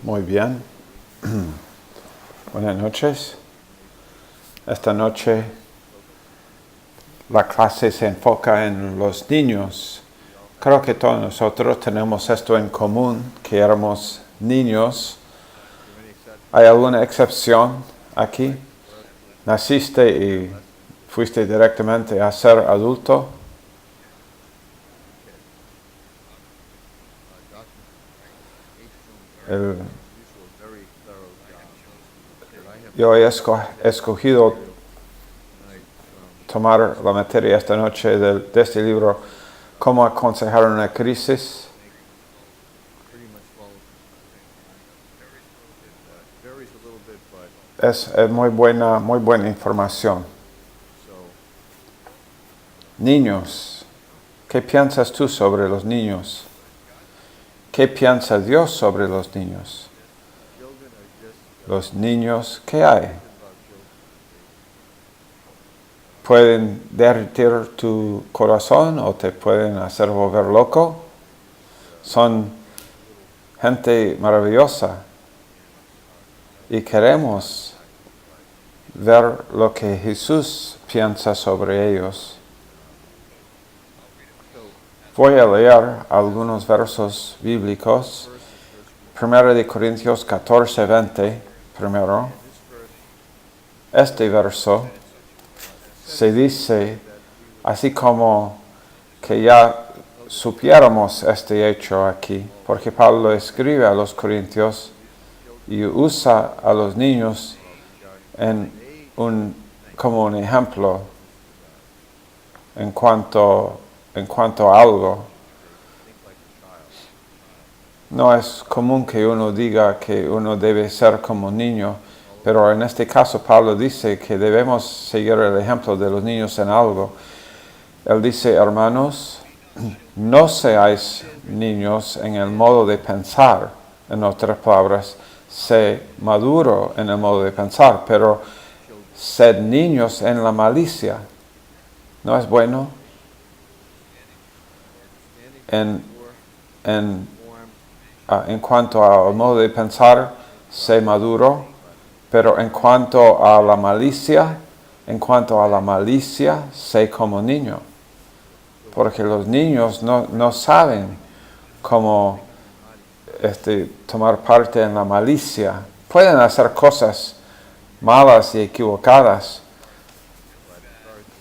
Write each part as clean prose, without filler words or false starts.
Muy bien. Buenas noches. Esta noche la clase se enfoca en los niños. Creo que todos nosotros tenemos esto en común, que éramos niños. ¿Hay alguna excepción aquí? ¿Naciste y fuiste directamente a ser adulto? Yo he escogido tomar la materia esta noche de este libro, Cómo aconsejar una crisis. Es muy buena información. Niños, ¿qué piensas tú sobre los niños? ¿Qué piensa Dios sobre los niños? Los niños, ¿qué hay? ¿Pueden derretir tu corazón o te pueden hacer volver loco? Son gente maravillosa y queremos ver lo que Jesús piensa sobre ellos. Voy a leer algunos versos bíblicos. 1 Corintios 14:20, primero. Este verso se dice, así como que ya supiéramos este hecho aquí, porque Pablo escribe a los corintios y usa a los niños como un ejemplo en cuanto a algo. No es común que uno diga que uno debe ser como niño, pero en este caso Pablo dice que debemos seguir el ejemplo de los niños en algo. Él dice, hermanos, no seáis niños en el modo de pensar. En otras palabras, sé maduro en el modo de pensar, pero sed niños en la malicia. ¿No es bueno? En cuanto al modo de pensar, sé maduro, pero en cuanto a la malicia, sé como niño. Porque los niños no saben cómo tomar parte en la malicia. Pueden hacer cosas malas y equivocadas.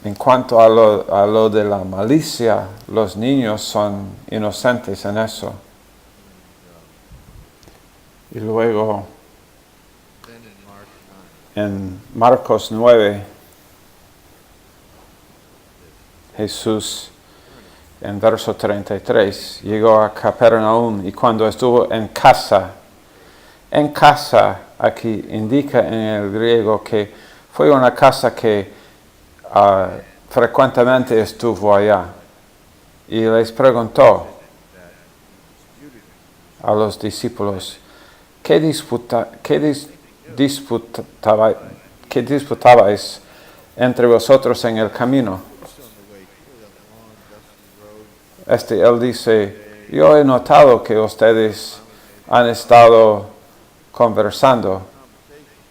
En cuanto a lo de la malicia, los niños son inocentes en eso. Y luego, en Marcos 9, Jesús, en verso 33, llegó a Capernaum y cuando estuvo en casa, aquí indica en el griego que fue una casa que frecuentemente estuvo allá. Y les preguntó a los discípulos, ¿qué disputabais entre vosotros en el camino? Él dice, yo he notado que ustedes han estado conversando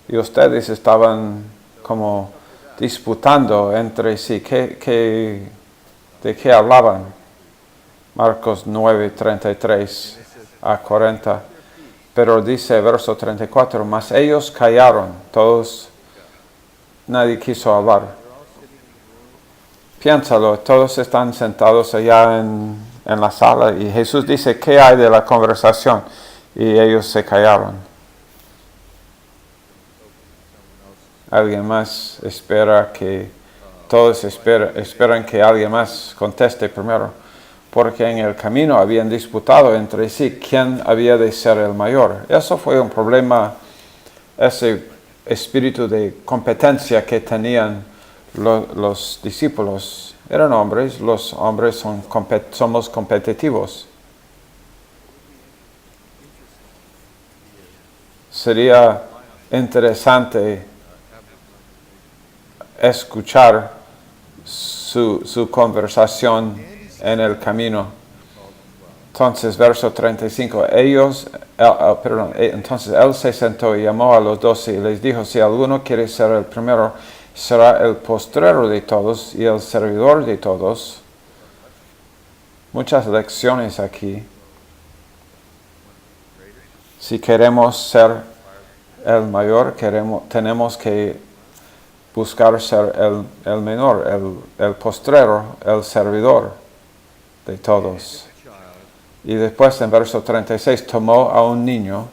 y ustedes estaban como disputando entre sí. ¿De qué hablaban? Marcos 9, 33 a 40. Pero dice verso 34, mas ellos callaron, nadie quiso hablar. Piénsalo, todos están sentados allá en la sala y Jesús dice, ¿qué hay de la conversación? Y ellos se callaron. Alguien más todos esperan que alguien más conteste primero, porque en el camino habían disputado entre sí quién había de ser el mayor. Eso fue un problema, ese espíritu de competencia que tenían los discípulos. Eran hombres, los hombres somos competitivos. Sería interesante escuchar su conversación en el camino. Entonces, verso 35, entonces él se sentó y llamó a los 12 y les dijo, si alguno quiere ser el primero, será el postrero de todos y el servidor de todos. Muchas lecciones aquí. Si queremos ser el mayor, tenemos que buscar ser el menor, el postrero, el servidor de todos. Y después en verso 36, tomó a un niño,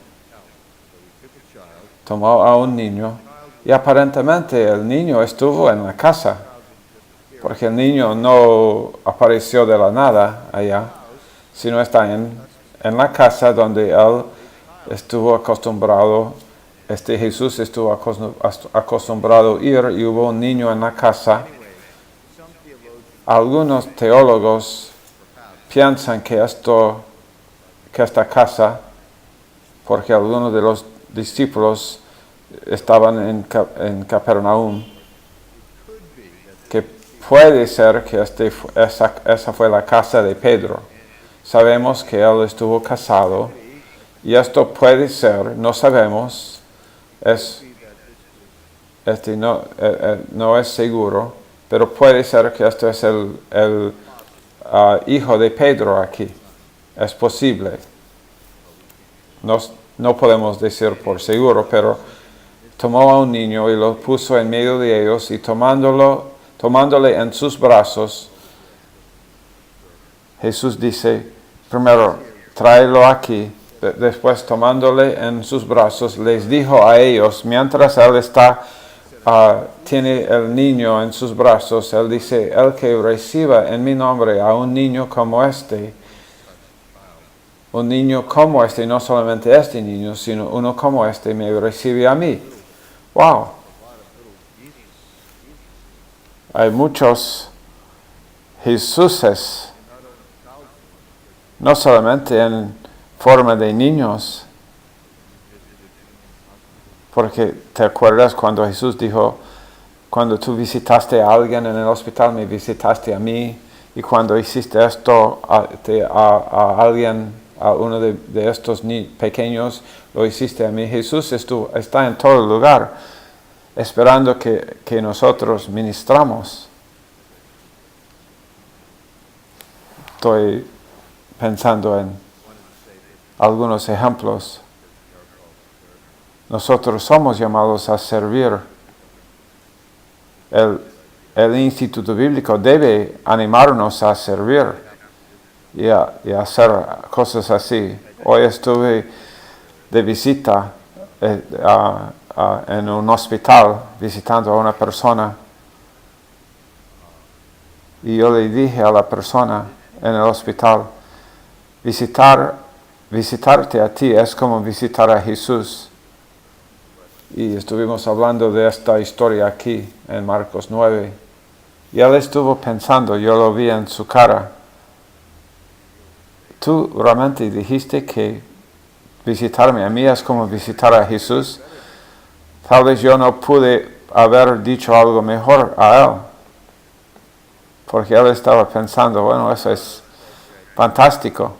y aparentemente el niño estuvo en la casa, porque el niño no apareció de la nada allá, sino está en la casa donde él estuvo acostumbrado, Jesús estuvo acostumbrado a ir, y hubo un niño en la casa. Algunos teólogos piensan que esta casa, porque algunos de los discípulos estaban en Capernaum, que puede ser que esa fue la casa de Pedro. Sabemos que él estuvo casado, y esto puede ser, no sabemos, no es seguro, pero puede ser que este es el hijo de Pedro aquí. Es posible. No podemos decir por seguro, pero tomó a un niño y lo puso en medio de ellos, y tomándole en sus brazos, Jesús dice, primero, tráelo aquí. Después, tomándole en sus brazos, les dijo a ellos, mientras él tiene el niño en sus brazos, él dice, el que reciba en mi nombre a un niño como este, no solamente este niño, sino uno como este, me recibe a mí. ¡Wow! Hay muchos Jesuses, no solamente en forma de niños, porque te acuerdas cuando Jesús dijo, cuando tú visitaste a alguien en el hospital, me visitaste a mí, y cuando hiciste esto a alguien, a uno de estos pequeños, lo hiciste a mí. Jesús está en todo lugar, esperando que nosotros ministramos. Estoy pensando en algunos ejemplos. Nosotros somos llamados a servir. El Instituto Bíblico debe animarnos a servir y a hacer cosas así. Hoy estuve de visita en un hospital visitando a una persona, y yo le dije a la persona en el hospital, visitarte a ti es como visitar a Jesús. Y estuvimos hablando de esta historia aquí en Marcos 9. Y él estuvo pensando, yo lo vi en su cara. ¿Tú realmente dijiste que visitarme a mí es como visitar a Jesús? Tal vez yo no pude haber dicho algo mejor a él, porque él estaba pensando, bueno, eso es fantástico.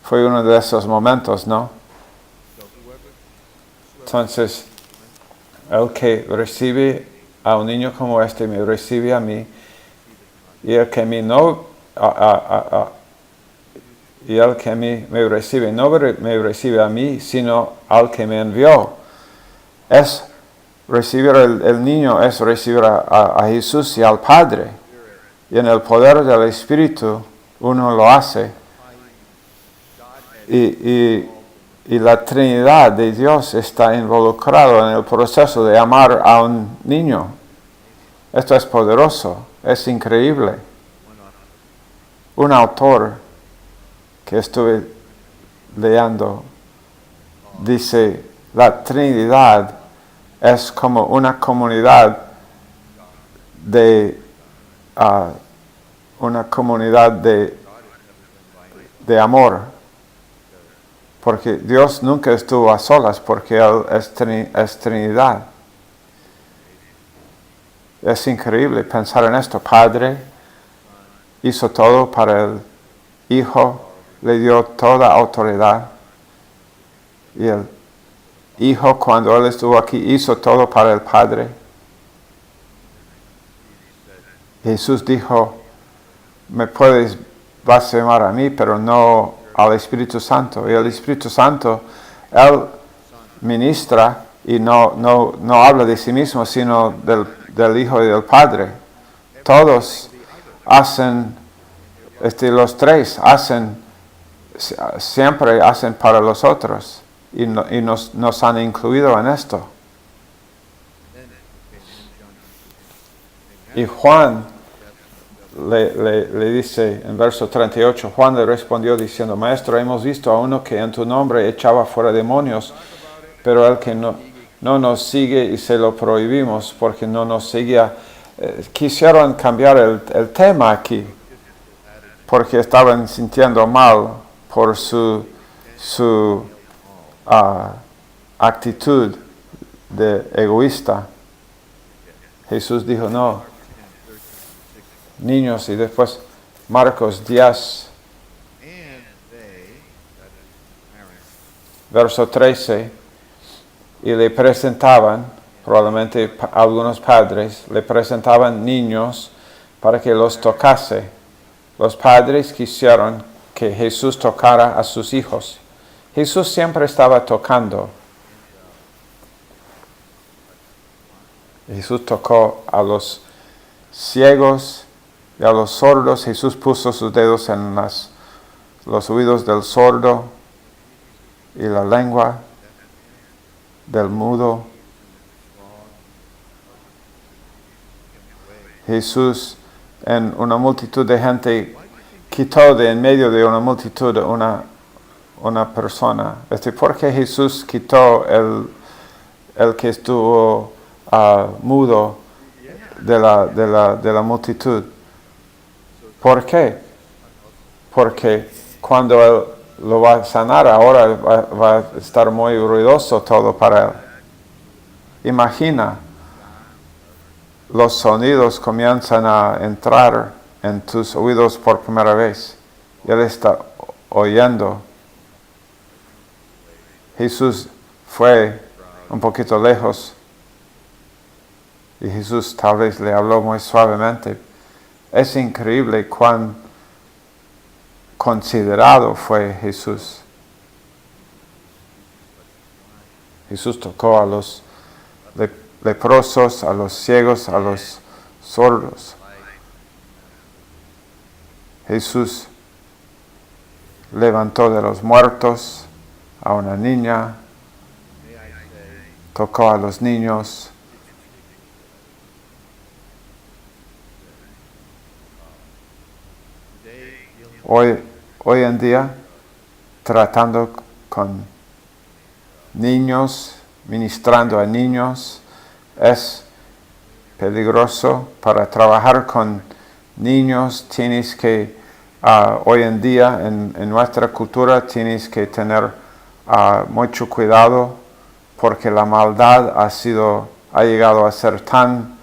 Fue uno de esos momentos, ¿no? Entonces, el que recibe a un niño como este me recibe a mí, y el que me recibe no me recibe a mí, sino al que me envió. Es recibir el niño, es recibir a Jesús y al Padre, y en el poder del Espíritu uno lo hace, y la Trinidad de Dios está involucrado en el proceso de amar a un niño. Esto es poderoso, es increíble. Un autor que estuve leyendo dice, la Trinidad es como una comunidad de amor. Porque Dios nunca estuvo a solas, porque Él es Trinidad. Es increíble pensar en esto. Padre hizo todo para el Hijo, le dio toda autoridad. Y el Hijo, cuando Él estuvo aquí, hizo todo para el Padre. Jesús dijo, me puedes blasfemar a mí, pero no al Espíritu Santo. Y el Espíritu Santo, Él ministra y no habla de sí mismo, sino del Hijo y del Padre. Todos hacen, los tres siempre hacen para los otros. Y nos han incluido en esto. Y Juan le dice en verso 38, Juan le respondió diciendo, Maestro, hemos visto a uno que en tu nombre echaba fuera demonios, pero el que no nos sigue y se lo prohibimos porque no nos seguía. Quisieron cambiar el tema aquí, porque estaban sintiendo mal por su actitud de egoísta. Jesús dijo, no, niños, y después Marcos 10, verso 13, y le presentaban, probablemente algunos padres, le presentaban niños para que los tocase. Los padres quisieron que Jesús tocara a sus hijos. Jesús siempre estaba tocando. Jesús tocó a los ciegos y a los sordos. Jesús puso sus dedos en los oídos del sordo y la lengua del mudo. Jesús en una multitud de gente quitó de en medio de una multitud una persona. ¿Por qué Jesús quitó el que estuvo mudo de la multitud? ¿Por qué? Porque cuando Él lo va a sanar, ahora va a estar muy ruidoso todo para Él. Imagina, los sonidos comienzan a entrar en tus oídos por primera vez. Y Él está oyendo. Jesús fue un poquito lejos y Jesús tal vez le habló muy suavemente. Es increíble cuán considerado fue Jesús. Jesús tocó a los leprosos, a los ciegos, a los sordos. Jesús levantó de los muertos a una niña, tocó a los niños. Hoy en día, tratando con niños, ministrando a niños, es peligroso. Para trabajar con niños tienes que, hoy en día en nuestra cultura, tienes que tener mucho cuidado porque la maldad ha llegado a ser tan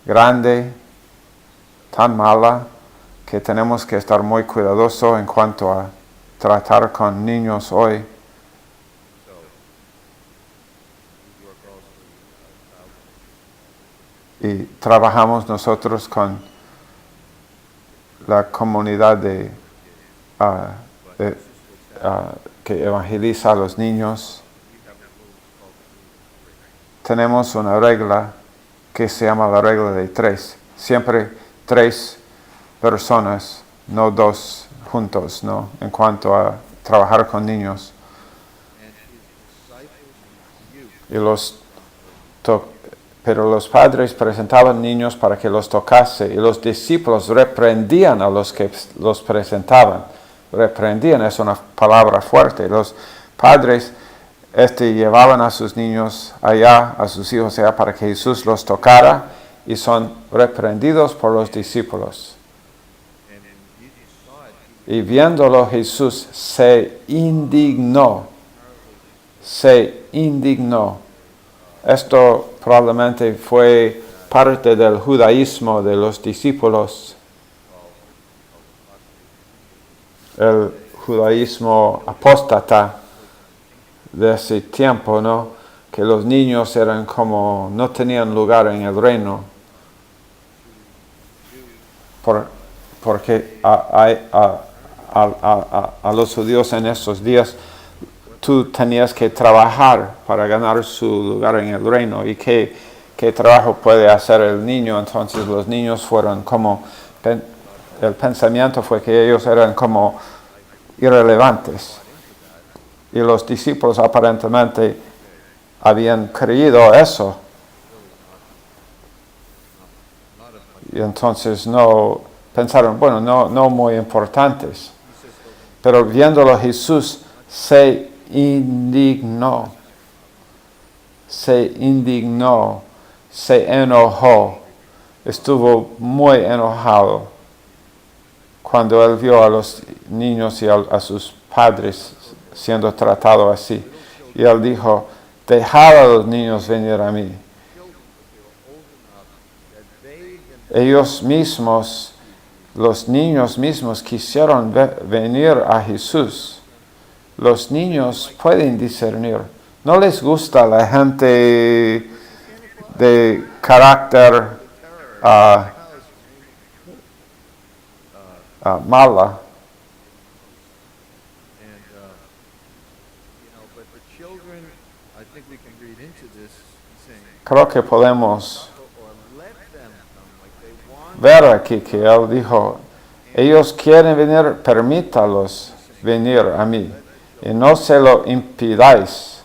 grande, tan mala, que tenemos que estar muy cuidadosos en cuanto a tratar con niños hoy. Y trabajamos nosotros con la comunidad que evangeliza a los niños. Tenemos una regla que se llama la regla de 3. Siempre 3 personas, no 2 juntos, ¿no? En cuanto a trabajar con niños. Pero los padres presentaban niños para que los tocase, y los discípulos reprendían a los que los presentaban. Reprendían es una palabra fuerte. Los padres llevaban a sus niños allá, a sus hijos allá, para que Jesús los tocara, y son reprendidos por los discípulos. Y viéndolo, Jesús se indignó. Esto probablemente fue parte del judaísmo de los discípulos. El judaísmo apóstata de ese tiempo, ¿no? Que los niños eran como, no tenían lugar en el reino. Porque a los judíos en esos días tú tenías que trabajar para ganar su lugar en el reino. ¿Y qué trabajo puede hacer el niño? Entonces los niños fueron como, el pensamiento fue que ellos eran como irrelevantes. Y los discípulos aparentemente habían creído eso. Y entonces no pensaron, bueno, no muy importantes. Pero viéndolo Jesús se indignó, se enojó, estuvo muy enojado cuando él vio a los niños y a sus padres siendo tratados así. Y él dijo, dejad a los niños venir a mí. Ellos mismos, los niños mismos quisieron venir a Jesús. Los niños pueden discernir. No les gusta la gente de carácter mala. Creo que podemos ver aquí que él dijo, ellos quieren venir, permítalos venir a mí y no se lo impidáis.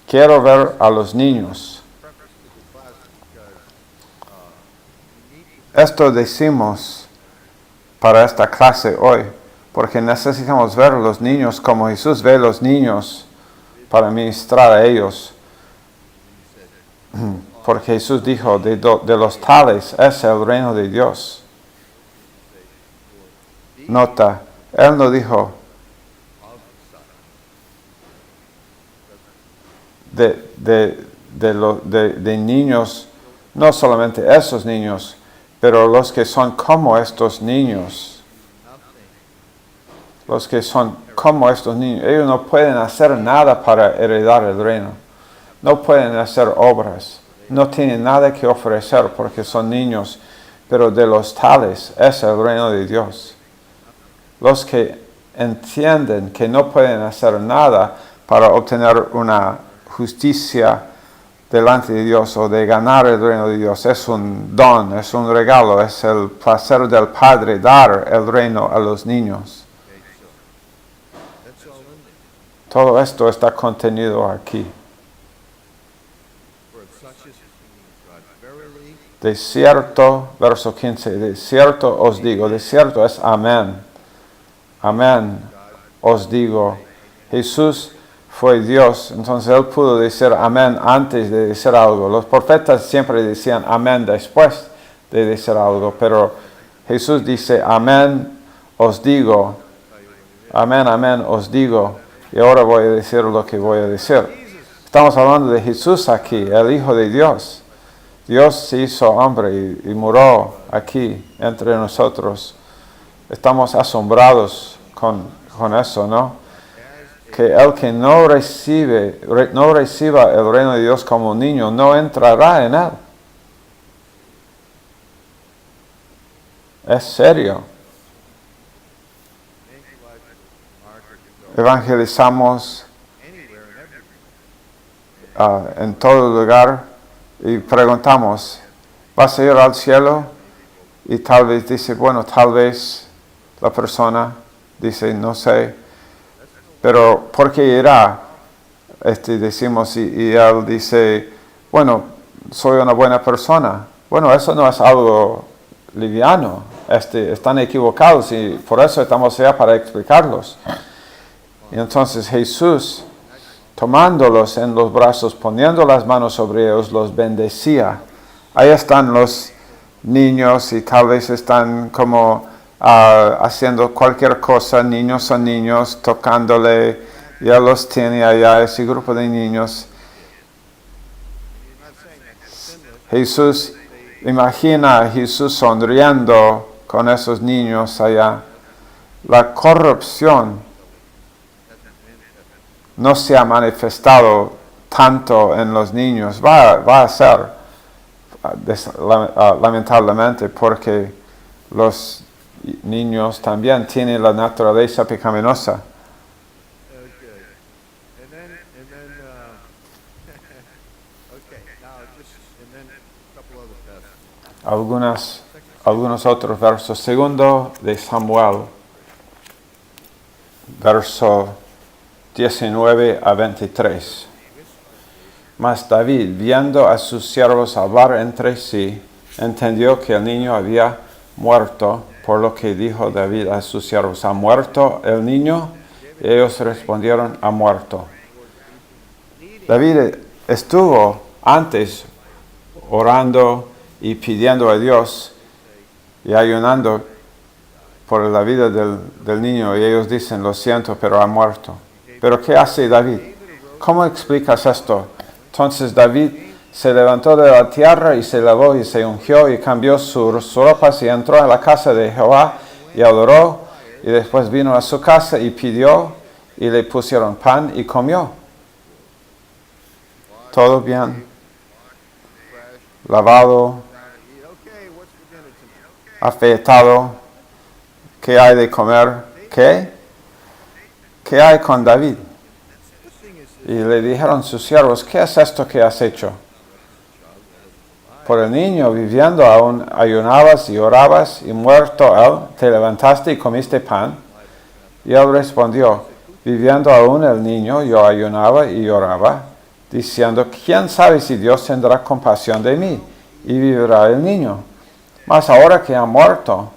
Quiero ver a los niños. Esto decimos para esta clase hoy, porque necesitamos ver a los niños como Jesús ve a los niños para ministrar a ellos. Porque Jesús dijo, de los tales es el reino de Dios. Nota, Él no dijo de niños, no solamente esos niños, pero los que son como estos niños. Los que son como estos niños, ellos no pueden hacer nada para heredar el reino. No pueden hacer obras. No tienen nada que ofrecer porque son niños. Pero de los tales es el reino de Dios. Los que entienden que no pueden hacer nada para obtener una justicia delante de Dios o de ganar el reino de Dios. Es un don, es un regalo, es el placer del Padre dar el reino a los niños. Todo esto está contenido aquí. De cierto, verso 15, de cierto os digo, de cierto es amén. Amén, os digo. Jesús fue Dios, entonces Él pudo decir amén antes de decir algo. Los profetas siempre decían amén después de decir algo, pero Jesús dice amén, os digo. Amén, amén, os digo. Y ahora voy a decir lo que voy a decir. Estamos hablando de Jesús aquí, el Hijo de Dios. Dios se hizo hombre y murió aquí entre nosotros. Estamos asombrados con eso, ¿no? Que el que no reciba el reino de Dios como niño, no entrará en él. Es serio. Evangelizamos en todo lugar y preguntamos, ¿vas a ir al cielo? Y tal vez dice, bueno, tal vez la persona dice, no sé, pero ¿por qué irá? Decimos, y él dice, bueno, soy una buena persona. Bueno, eso no es algo liviano, están equivocados y por eso estamos allá para explicarlos. Y entonces Jesús, tomándolos en los brazos, poniendo las manos sobre ellos, los bendecía. Ahí están los niños y tal vez están como haciendo cualquier cosa, niños son niños, tocándole, ya los tiene allá, ese grupo de niños. Jesús, imagina a Jesús sonriendo con esos niños allá. la corrupción no se ha manifestado tanto en los niños. Va a ser, lamentablemente, porque los niños también tienen la naturaleza pecaminosa. Okay. Okay, now and then a couple other passages. Algunos otros versos. Segundo de Samuel, verso 19 a 23. Mas David, viendo a sus siervos hablar entre sí, entendió que el niño había muerto, por lo que dijo David a sus siervos: ¿ha muerto el niño? Y ellos respondieron: ha muerto. David estuvo antes orando y pidiendo a Dios y ayunando por la vida del niño, y ellos dicen: lo siento, pero ha muerto. Pero ¿qué hace David? ¿Cómo explicas esto? Entonces David se levantó de la tierra y se lavó y se ungió y cambió sus ropas y entró en la casa de Jehová y adoró, y después vino a su casa y pidió, y le pusieron pan y comió. Todo bien, lavado, afeitado. ¿Qué hay de comer? ¿Qué? ¿Qué hay con David? Y le dijeron sus siervos: ¿qué es esto que has hecho? Por el niño viviendo aún ayunabas y orabas, y muerto él, te levantaste y comiste pan. Y él respondió: viviendo aún el niño, yo ayunaba y oraba, diciendo: ¿quién sabe si Dios tendrá compasión de mí y vivirá el niño? Mas ahora que ha muerto.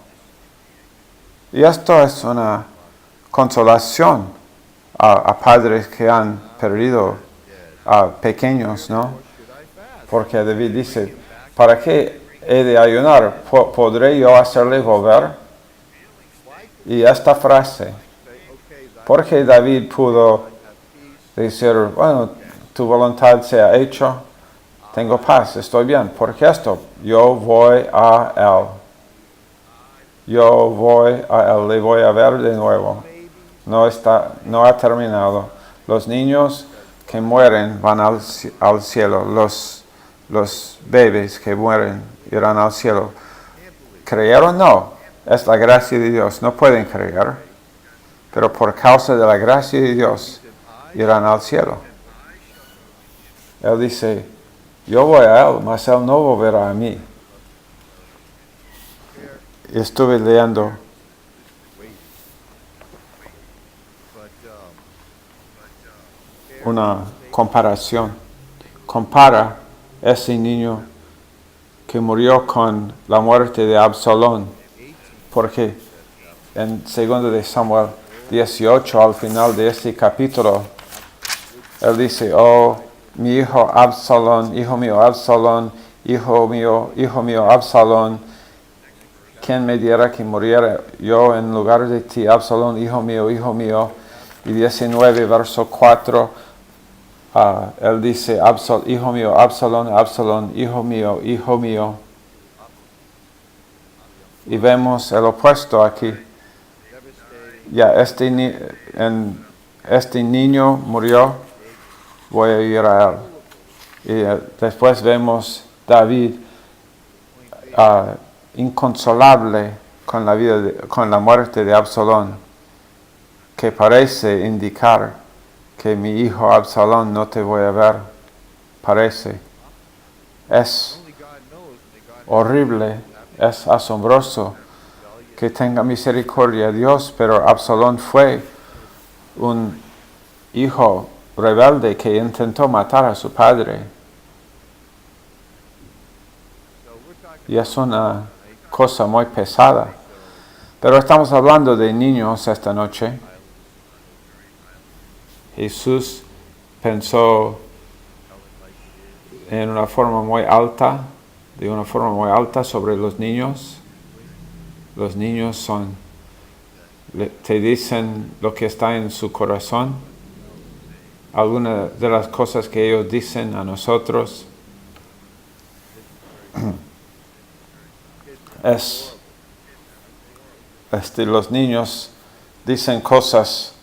Y esto es una consolación a padres que han perdido a pequeños, ¿no? Porque David dice: ¿para qué he de ayunar? ¿Podré yo hacerle volver? Y esta frase, porque David pudo decir: bueno, tu voluntad se ha hecho, tengo paz, estoy bien. Porque esto, yo voy a él. Yo voy a él, le voy a ver de nuevo. No ha terminado. Los niños que mueren van al cielo. Los bebés que mueren irán al cielo. ¿Creer o no? Es la gracia de Dios. No pueden creer. Pero por causa de la gracia de Dios irán al cielo. Él dice: yo voy a él, mas él no volverá a mí. Y estuve leyendo una comparación. Compara ese niño que murió con la muerte de Absalón, porque en 2 de Samuel 18, al final de este capítulo, él dice: oh, mi hijo Absalón, hijo mío Absalón, hijo mío Absalón, ¿quién me diera que muriera yo en lugar de ti, Absalón, hijo mío, hijo mío? Y 19, verso 4, él dice: hijo mío, Absalón, Absalón, hijo mío, hijo mío. Y vemos el opuesto aquí. Ya este niño murió, voy a ir a él. Y después vemos David inconsolable con la muerte de Absalón, que parece indicar que mi hijo Absalón no te voy a ver. Parece. Es horrible, es asombroso que tenga misericordia Dios, pero Absalón fue un hijo rebelde que intentó matar a su padre. Y es una cosa muy pesada. Pero estamos hablando de niños esta noche. Jesús pensó de una forma muy alta sobre los niños. Los niños te dicen lo que está en su corazón. Algunas de las cosas que ellos dicen a nosotros los niños dicen cosas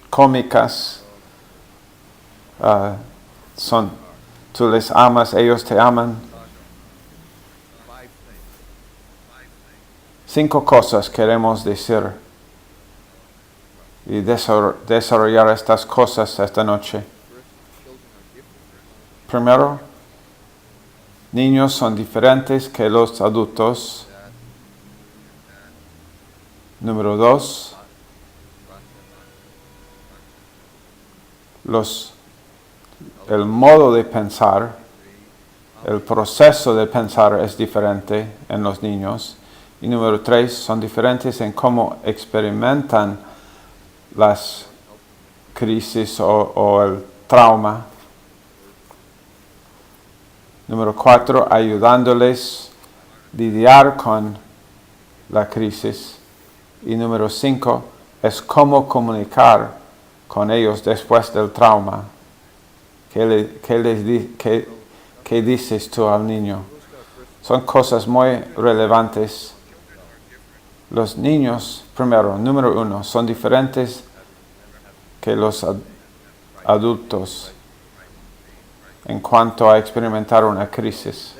cómicas. Tú les amas, ellos te aman. 5 cosas queremos decir y desarrollar estas cosas esta noche. Primero, niños son diferentes que los adultos. Número 2, el modo de pensar, el proceso de pensar es diferente en los niños. Y número 3, son diferentes en cómo experimentan las crisis o el trauma. Número 4, ayudándoles a lidiar con la crisis. Y número 5, es cómo comunicar con ellos después del trauma. ¿Qué dices tú al niño? Son cosas muy relevantes. Los niños, primero, número 1, son diferentes que los adultos en cuanto a experimentar una crisis.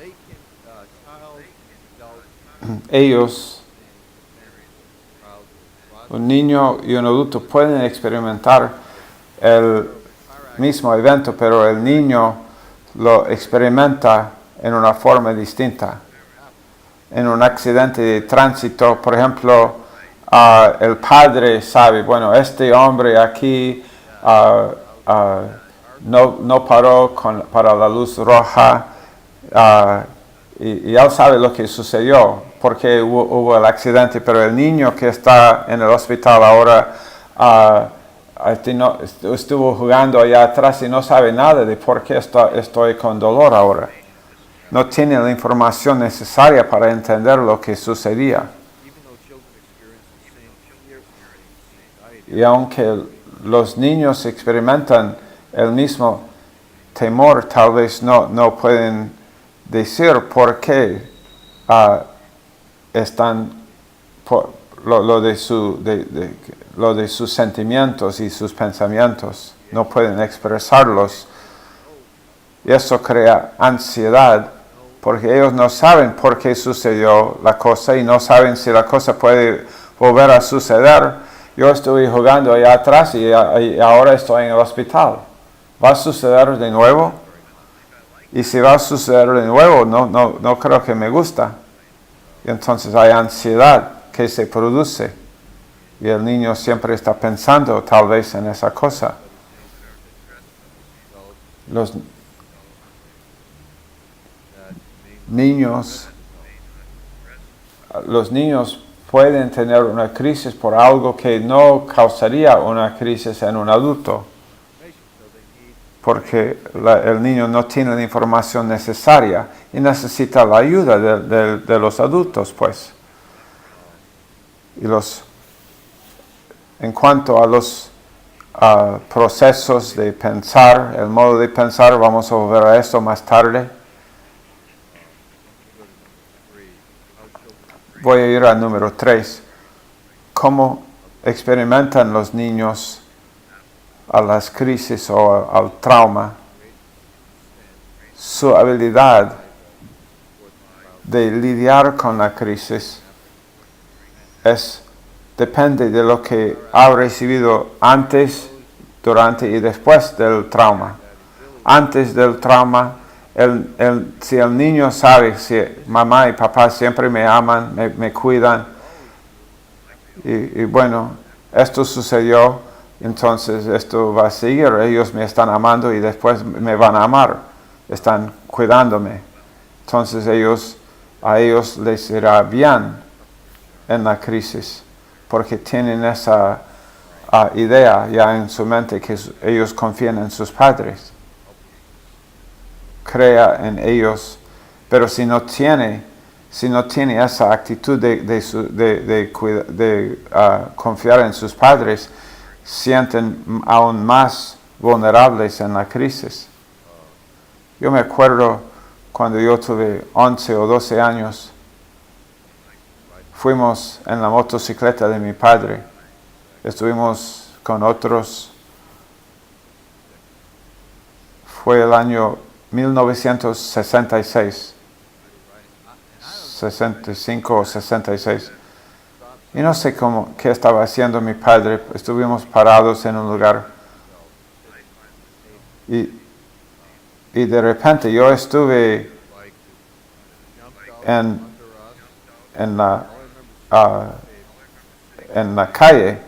Ellos, un niño y un adulto pueden experimentar el mismo evento, pero el niño lo experimenta en una forma distinta. En un accidente de tránsito, por ejemplo, el padre sabe, bueno, este hombre aquí no paró para la luz roja y él sabe lo que sucedió, porque hubo el accidente, pero el niño que está en el hospital ahora estuvo jugando allá atrás y no sabe nada de por qué estoy con dolor ahora. No tiene la información necesaria para entender lo que sucedía. Y aunque los niños experimentan el mismo temor, tal vez no pueden decir por qué están lo de sus sentimientos y sus pensamientos. No pueden expresarlos. Y eso crea ansiedad, porque ellos no saben por qué sucedió la cosa y no saben si la cosa puede volver a suceder. Yo estoy jugando allá atrás y ahora estoy en el hospital. ¿Va a suceder de nuevo? Y si va a suceder de nuevo, no creo que me gusta. Y entonces hay ansiedad que se produce. Y el niño siempre está pensando tal vez en esa cosa. Los niños pueden tener una crisis por algo que no causaría una crisis en un adulto, porque el niño no tiene la información necesaria y necesita la ayuda de los adultos, pues. En cuanto a los procesos de pensar, el modo de pensar, vamos a volver a esto más tarde. Voy a ir al número 3. ¿Cómo experimentan los niños a las crisis o al trauma? Su habilidad de lidiar con la crisis depende de lo que ha recibido antes, durante y después del trauma. Antes del trauma, si el niño sabe si mamá y papá siempre me aman, me cuidan, y bueno, esto sucedió, entonces esto va a seguir, ellos me están amando y después me van a amar, están cuidándome. Entonces a ellos les irá bien en la crisis, porque tienen esa idea ya en su mente que ellos confían en sus padres. Crea en ellos, pero si no tiene esa actitud de confiar en sus padres, sienten aún más vulnerables en la crisis. Yo me acuerdo cuando yo tuve 11 o 12 años, fuimos en la motocicleta de mi padre. Estuvimos con otros. Fue el año 1966. 65 o 66. Y no sé qué estaba haciendo mi padre. Estuvimos parados en un lugar. Y de repente yo estuve en la calle.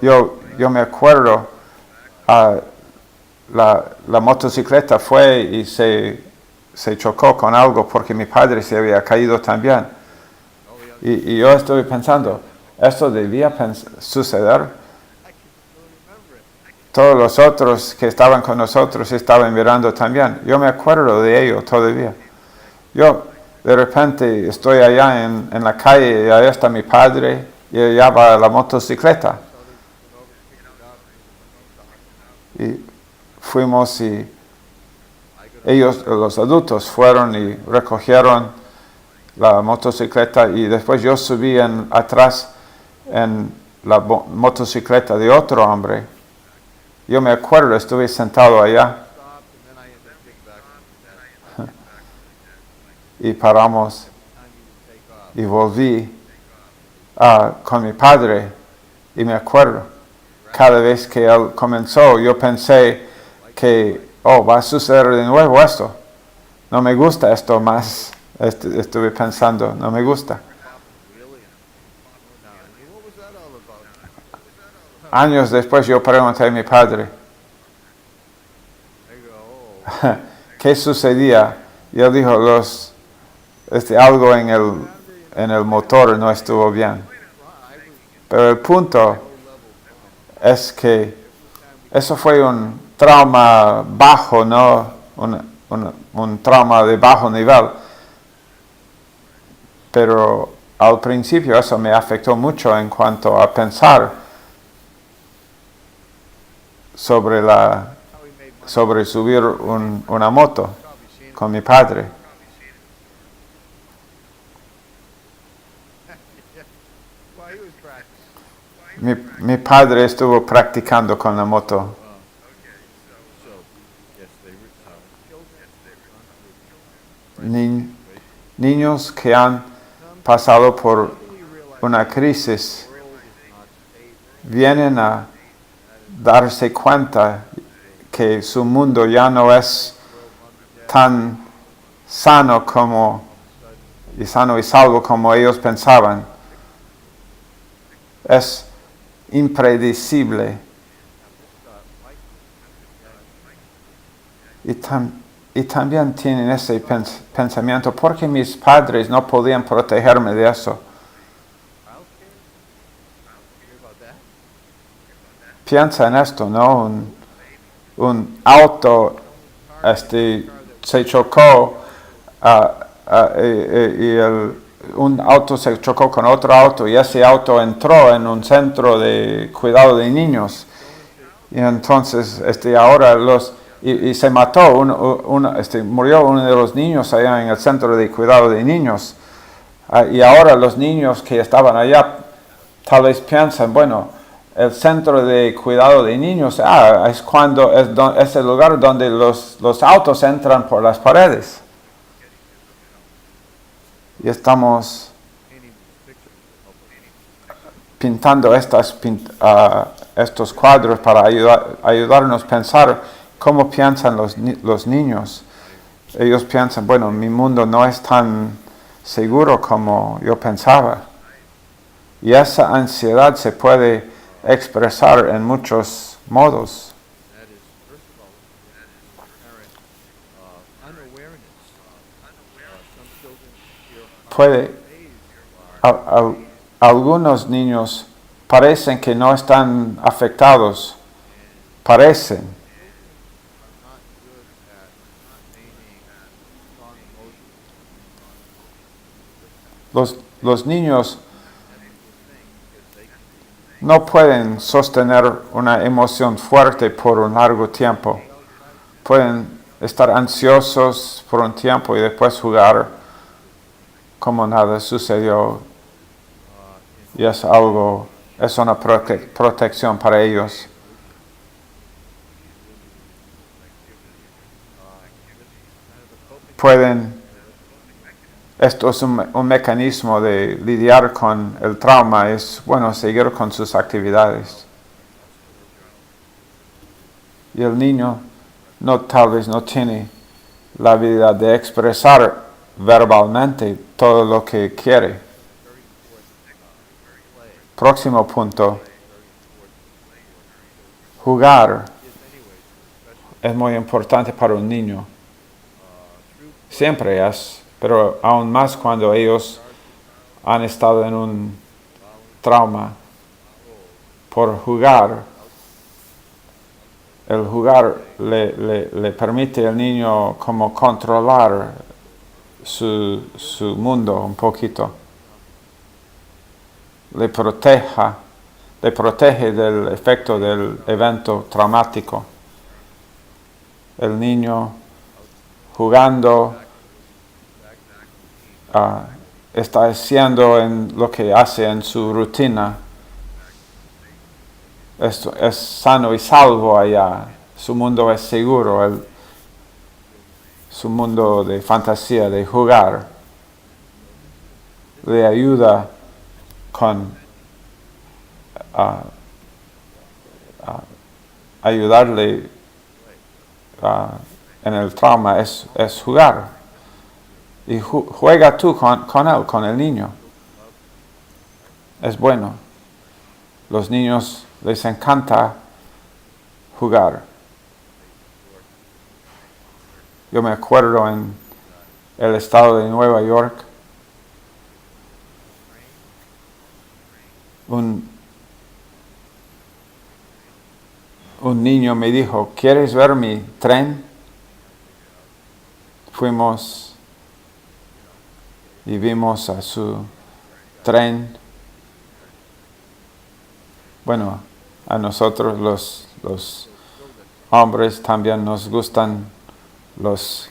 Yo me acuerdo, la motocicleta fue y se chocó con algo porque mi padre se había caído también. Y yo estuve pensando, esto debía suceder. Todos los otros que estaban con nosotros estaban mirando también. Yo me acuerdo de ello todavía. Yo de repente estoy allá en la calle y allá está mi padre y allá va la motocicleta. Y fuimos y ellos, los adultos, fueron y recogieron la motocicleta y después yo subí atrás en la motocicleta de otro hombre. Yo me acuerdo, estuve sentado allá y paramos y volví con mi padre y me acuerdo, cada vez que él comenzó yo pensé que, va a suceder de nuevo esto. No me gusta esto más. Estuve pensando, no me gusta. Años después yo pregunté a mi padre, ¿qué sucedía? Y él dijo, algo en el motor no estuvo bien. Pero el punto es que eso fue un trauma bajo, no un trauma de bajo nivel. Pero al principio eso me afectó mucho en cuanto a pensar sobre subir una moto con mi padre. Mi padre estuvo practicando con la moto. Niños que han pasado por una crisis vienen a darse cuenta que su mundo ya no es tan sano y salvo como ellos pensaban. Es impredecible. Y también tienen ese pensamiento, ¿por qué mis padres no podían protegerme de eso? Piensa en esto, ¿no? Un auto se chocó un auto se chocó con otro auto y ese auto entró en un centro de cuidado de niños. Y entonces ahora y se mató, murió uno de los niños allá en el centro de cuidado de niños. Y ahora los niños que estaban allá tal vez piensan, bueno, el centro de cuidado de niños es el lugar donde los autos entran por las paredes. Y estamos pintando estos cuadros para ayudarnos a pensar cómo piensan los niños. Ellos piensan, bueno, mi mundo no es tan seguro como yo pensaba. Y esa ansiedad se puede expresar en muchos modos. Algunos niños parecen que no están afectados, parecen. Los niños no pueden sostener una emoción fuerte por un largo tiempo. Pueden estar ansiosos por un tiempo y después jugar como nada sucedió y es una protección para ellos. Esto es un mecanismo de lidiar con el trauma, es bueno seguir con sus actividades. Y el niño tal vez no tiene la habilidad de expresar verbalmente todo lo que quiere. Próximo punto. Jugar es muy importante para un niño. Siempre es, pero aún más cuando ellos han estado en un trauma. Por jugar, el jugar le permite al niño como controlar su mundo un poquito. Le protege del efecto del evento traumático. El niño jugando está haciendo en lo que hace en su rutina. Esto es sano y salvo allá. Su mundo es seguro. Su mundo de fantasía, de jugar, le ayuda con ayudarle en el trauma es jugar. Y juega tú con él, con el niño. Es bueno. Los niños les encanta jugar. Yo me acuerdo en el estado de Nueva York, un niño me dijo, ¿quieres ver mi tren? Fuimos y vimos a su tren. Bueno, a nosotros los hombres también nos gustan los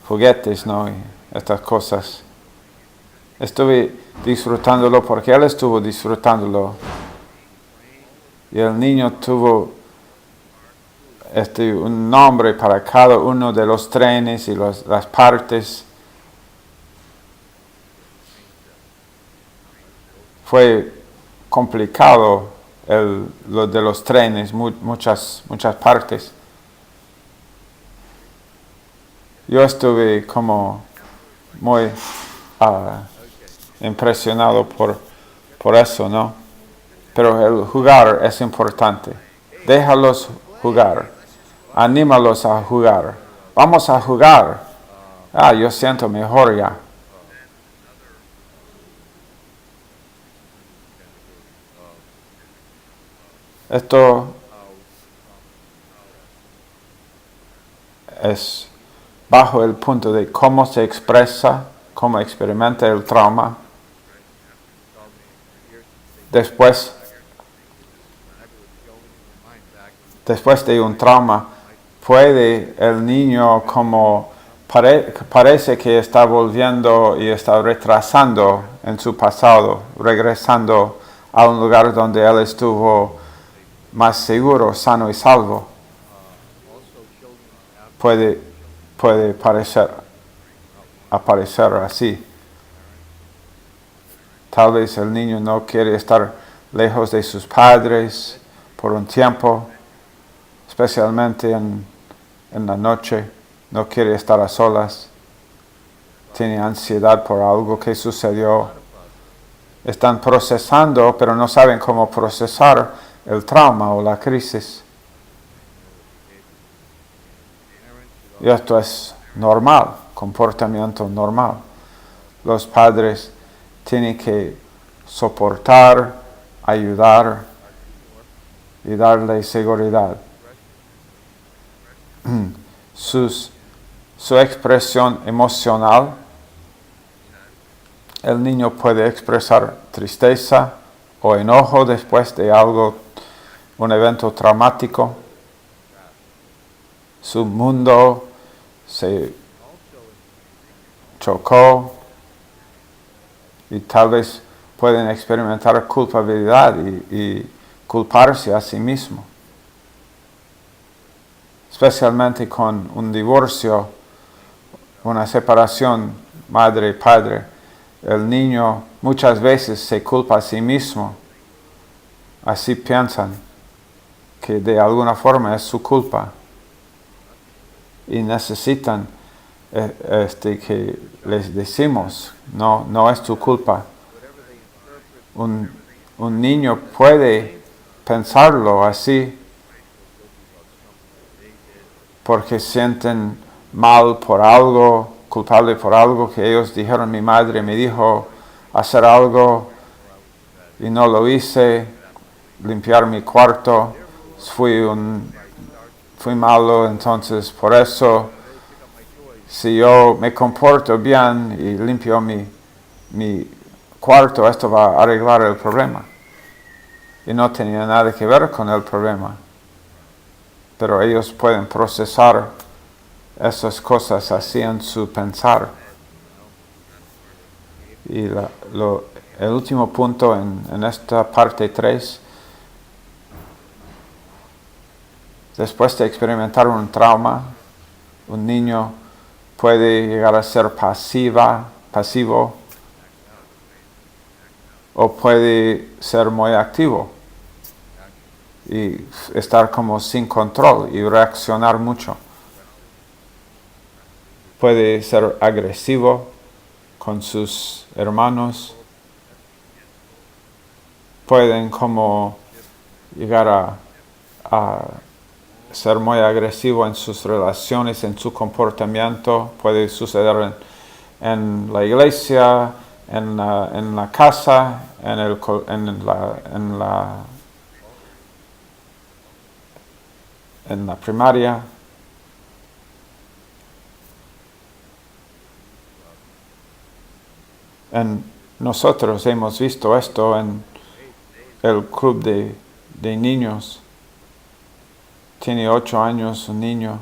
juguetes, ¿no? Y estas cosas. Estuve disfrutándolo porque él estuvo disfrutándolo. Y el niño tuvo un nombre para cada uno de los trenes y las partes. Fue complicado lo de los trenes, muchas partes. Yo estuve como muy impresionado por eso, ¿no? Pero el jugar es importante. Déjalos jugar. Anímalos a jugar. Vamos a jugar. Yo siento mejor ya. Esto es bajo el punto de cómo se expresa, cómo experimenta el trauma. Después de un trauma, puede el niño como parece que está volviendo y está retrasando en su pasado, regresando a un lugar donde él estuvo más seguro, sano y salvo. Puede aparecer así. Tal vez el niño no quiere estar lejos de sus padres por un tiempo, especialmente en la noche. No quiere estar a solas. Tiene ansiedad por algo que sucedió. Están procesando, pero no saben cómo procesar el trauma o la crisis. Y esto es normal, comportamiento normal. Los padres tienen que soportar, ayudar y darle seguridad. Su expresión emocional, el niño puede expresar tristeza o enojo después de un evento traumático. Su mundo se chocó y tal vez pueden experimentar culpabilidad y culparse a sí mismo. Especialmente con un divorcio, una separación madre y padre. El niño muchas veces se culpa a sí mismo. Así piensan que de alguna forma es su culpa. Y necesitan que les decimos, no es tu culpa. Un niño puede pensarlo así porque sienten mal por algo, culpable por algo que ellos dijeron. Mi madre me dijo hacer algo y no lo hice, limpiar mi cuarto, fui malo, entonces por eso si yo me comporto bien y limpio mi cuarto, esto va a arreglar el problema. Y no tenía nada que ver con el problema. Pero ellos pueden procesar esas cosas así en su pensar. Y el último punto en esta parte 3, después de experimentar un trauma, un niño puede llegar a ser pasivo, o puede ser muy activo y estar como sin control y reaccionar mucho. Puede ser agresivo con sus hermanos, pueden como llegar a ser muy agresivo en sus relaciones, en su comportamiento. Puede suceder en la iglesia, en la casa, en la primaria. Nosotros hemos visto esto en el club de niños. Tiene 8 años un niño.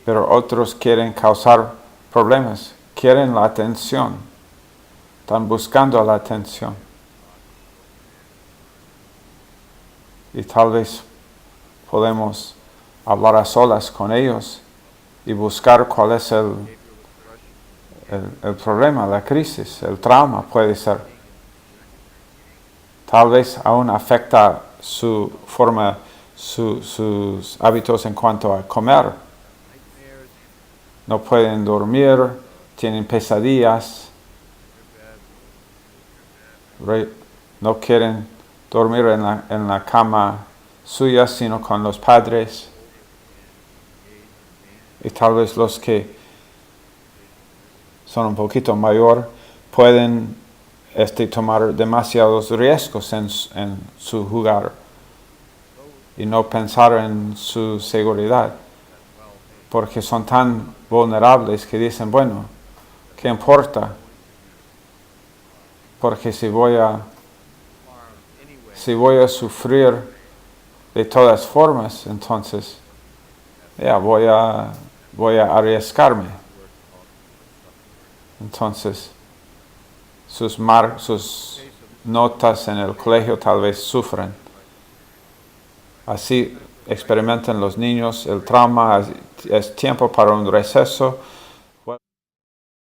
Pero otros quieren causar problemas, quieren la atención, están buscando la atención. Y tal vez podemos hablar a solas con ellos y buscar cuál es el problema, la crisis, el trauma puede ser. Tal vez aún afecta su forma, sus hábitos en cuanto a comer. No pueden dormir, tienen pesadillas, no quieren dormir en la cama suya, sino con los padres. Y tal vez los que son un poquito mayor pueden tomar demasiados riesgos en su jugar y no pensar en su seguridad, porque son tan vulnerables que dicen, bueno, ¿qué importa? Porque si voy a sufrir de todas formas, entonces voy a arriesgarme. Entonces sus notas en el colegio tal vez sufren. Así experimentan los niños el trauma. Es tiempo para un receso,